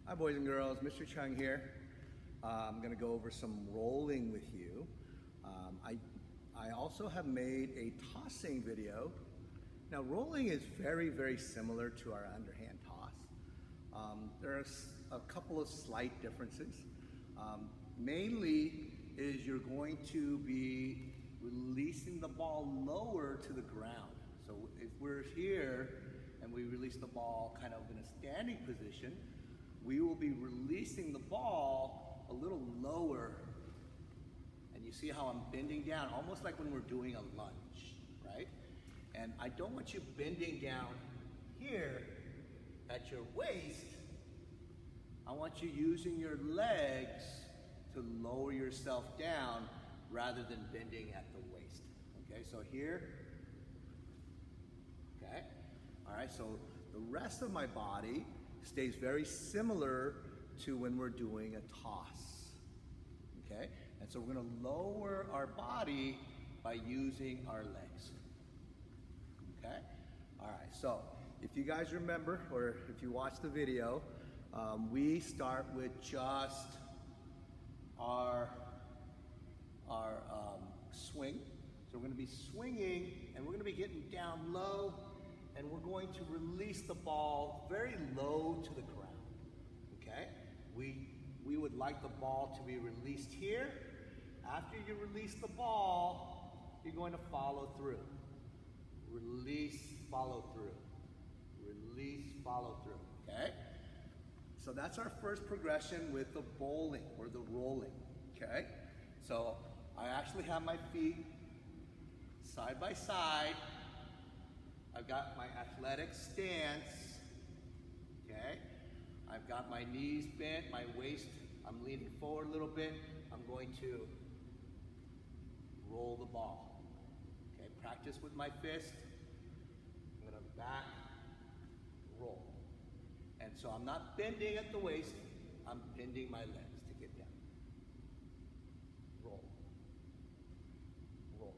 Hi boys and girls, Mr. Chung here. I'm going to go over some rolling with you. I also have made a tossing video. Now rolling is very similar to our underhand toss. There are a couple of slight differences. Mainly is you're going to be releasing the ball lower to the ground. So if we're here and we release the ball kind of in a standing position, we will be releasing the ball a little lower. And you see how I'm bending down, almost like when we're doing a lunge, right? And I don't want you bending down here at your waist. I want you using your legs to lower yourself down rather than bending at the waist. Okay, so here, okay. All right, so the rest of my body stays very similar to when we're doing a toss. Okay, and so we're gonna lower our body by using our legs. Okay, all right, so if you guys remember, or if you watch the video, we start with just our swing. So we're gonna be swinging and we're gonna be getting down low and we're going to release the ball very low to the ground, okay? We would like the ball to be released here. After you release the ball, you're going to follow through. Release, follow through. Release, follow through, okay? So that's our first progression with the bowling or the rolling, okay? So I actually have my feet side by side. I've got my athletic stance, okay? I've got my knees bent, my waist, I'm leaning forward a little bit. I'm going to roll the ball, okay? Practice with my fist. I'm gonna back, roll. And so I'm not bending at the waist, I'm bending my legs to get down. Roll, roll,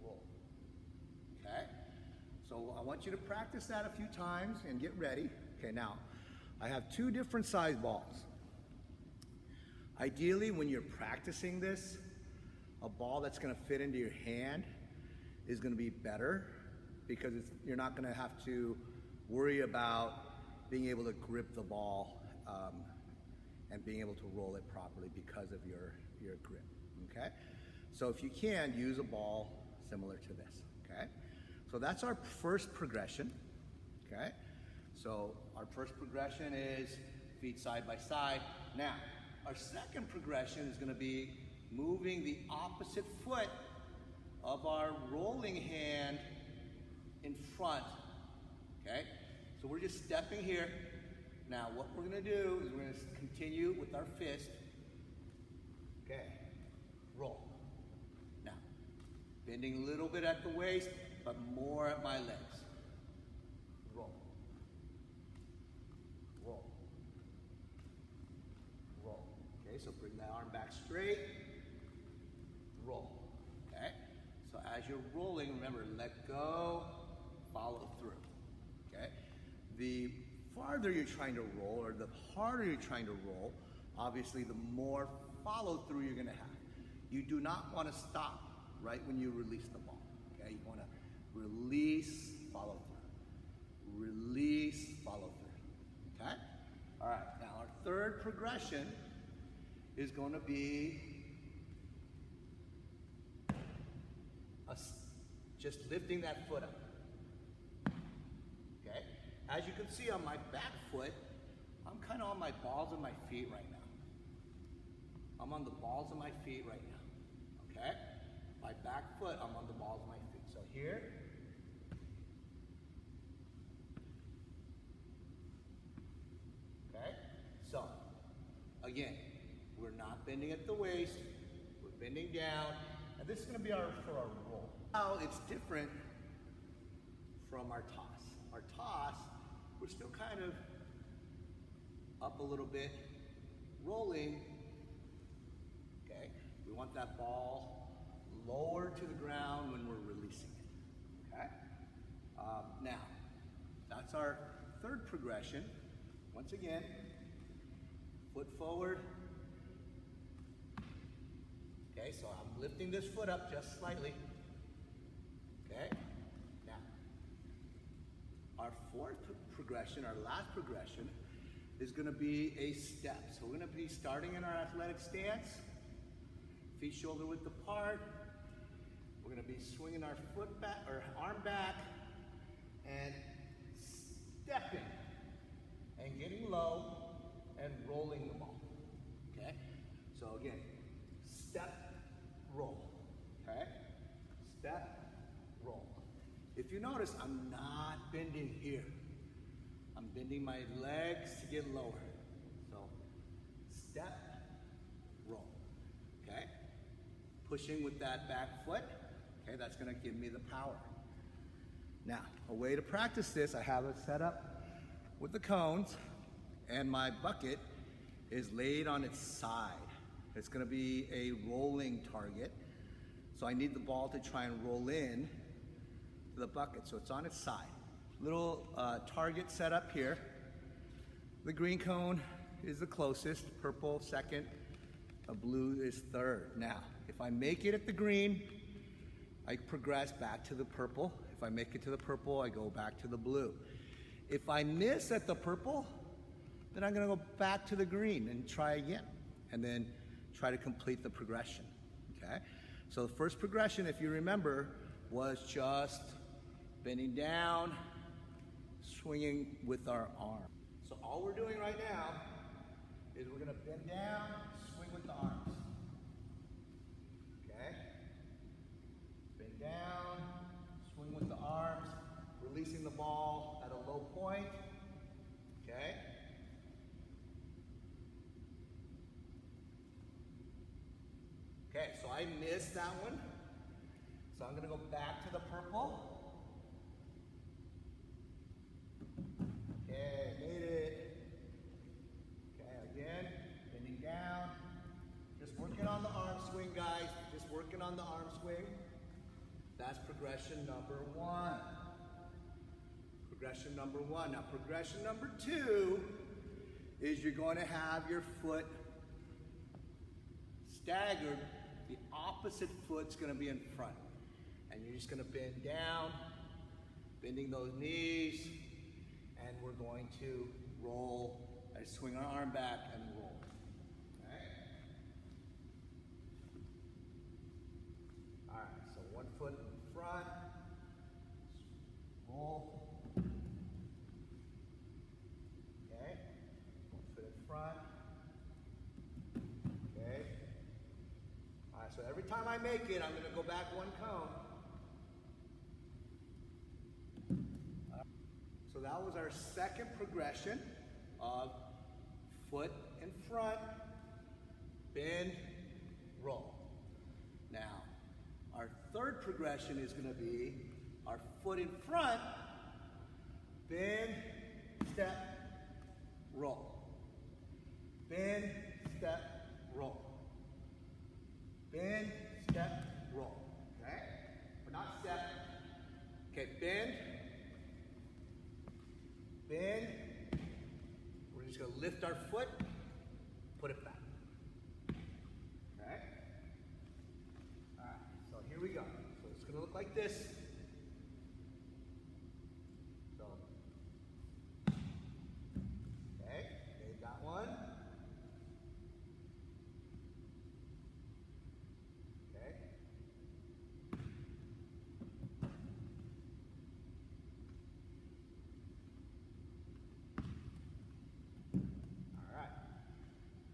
roll. Okay, so I want you to practice that a few times and get ready. Okay, now, I have two different size balls. Ideally, when you're practicing this, a ball that's gonna fit into your hand is gonna be better because you're not gonna have to worry about being able to grip the ball and being able to roll it properly because of your grip, okay? So if you can, use a ball similar to this, okay? So that's our first progression, okay? So our first progression is feet side by side. Now, our second progression is gonna be moving the opposite foot of our rolling hand in front, okay? So we're just stepping here. Now what we're gonna do is we're gonna continue with our fist. Okay, roll. Now, bending a little bit at the waist, but more at my legs. Roll. Roll. Roll. Okay, so bring that arm back straight. Roll. Okay? So as you're rolling, remember, let go, follow through. Okay? The farther you're trying to roll, or the harder you're trying to roll, obviously the more follow through you're gonna have. You do not want to stop right when you release the ball. Okay? You want to release, follow through. Release, follow through. Okay? All right, now our third progression is going to be just lifting that foot up. Okay? As you can see on my back foot, I'm kind of on my balls of my feet right now. I'm on the balls of my feet right now. Okay? My back foot, I'm on the balls of my feet. So here. Okay? So, again, we're not bending at the waist. We're bending down. And this is going to be for our roll. Now it's different from our toss. Our toss, we're still kind of up a little bit, rolling. Okay? We want that ball lower to the ground when we're releasing it. Okay? Now, that's our third progression. Once again, foot forward. Okay, so I'm lifting this foot up just slightly. Okay, now, our fourth progression, our last progression, is gonna be a step. So we're gonna be starting in our athletic stance, feet shoulder width apart. We're gonna be swinging our foot back, or arm back, and stepping, and getting low, and rolling the ball, okay? So again, step, roll, okay? Step, roll. If you notice, I'm not bending here. I'm bending my legs to get lower. So, step, roll, okay? Pushing with that back foot, okay, that's gonna give me the power. Now, a way to practice this, I have it set up with the cones, and my bucket is laid on its side. It's gonna be a rolling target. So I need the ball to try and roll in to the bucket. So it's on its side. Little target set up here. The green cone is the closest, purple second, a blue is third. Now, if I make it at the green, I progress back to the purple. If I make it to the purple, I go back to the blue. If I miss at the purple, then I'm gonna go back to the green and try again, and then try to complete the progression, okay? So the first progression, if you remember, was just bending down, swinging with our arm. So all we're doing right now is we're gonna bend down, swing with the arms, okay? Bend down, swing with the arms, releasing the ball at a low point, okay? Okay, so I missed that one. So I'm gonna go back to the purple. Okay, made it. Okay, again, bending down. Just working on the arm swing, guys. Just working on the arm swing. That's progression number one. Progression number one. Now, progression number two is you're going to have your foot staggered. The opposite foot's going to be in front. And you're just going to bend down, bending those knees, and we're going to roll, swing our arm back and roll. Okay? All right, so one foot in front, roll. Okay, one foot in front. Okay. All right, so every time I make it, I'm going to go back one cone. So that was our second progression of foot in front, bend, roll. Now, our third progression is going to be our foot in front, bend, step, roll. Bend, step, roll. Bend, step, roll. Okay? Or not step. Okay, bend. Bend. We're just going to lift our foot, put it back. Okay? All right, so here we go. So it's going to look like this. So, okay, made that one. Okay.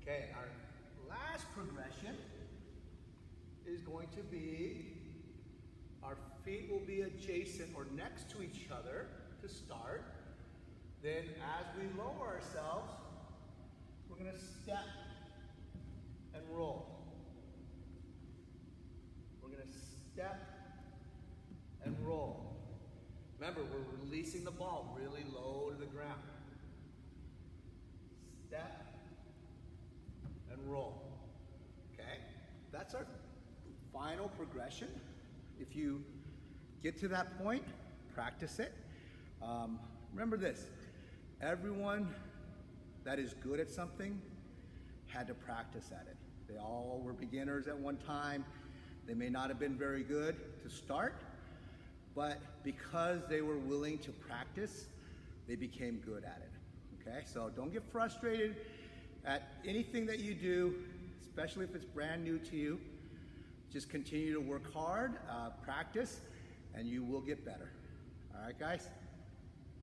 Okay, our last progression is going to be, our feet will be adjacent or next to each other to start. Then as we lower ourselves, we're going to step and roll. We're going to step and roll. Remember, we're releasing the ball really low to the ground. Step and roll. Okay? That's our final progression. If you get to that point, practice it. Remember this, everyone that is good at something had to practice at it. They all were beginners at one time. They may not have been very good to start, but because they were willing to practice, they became good at it, okay? So don't get frustrated at anything that you do, especially if it's brand new to you. Just continue to work hard, practice, and you will get better. All right, guys?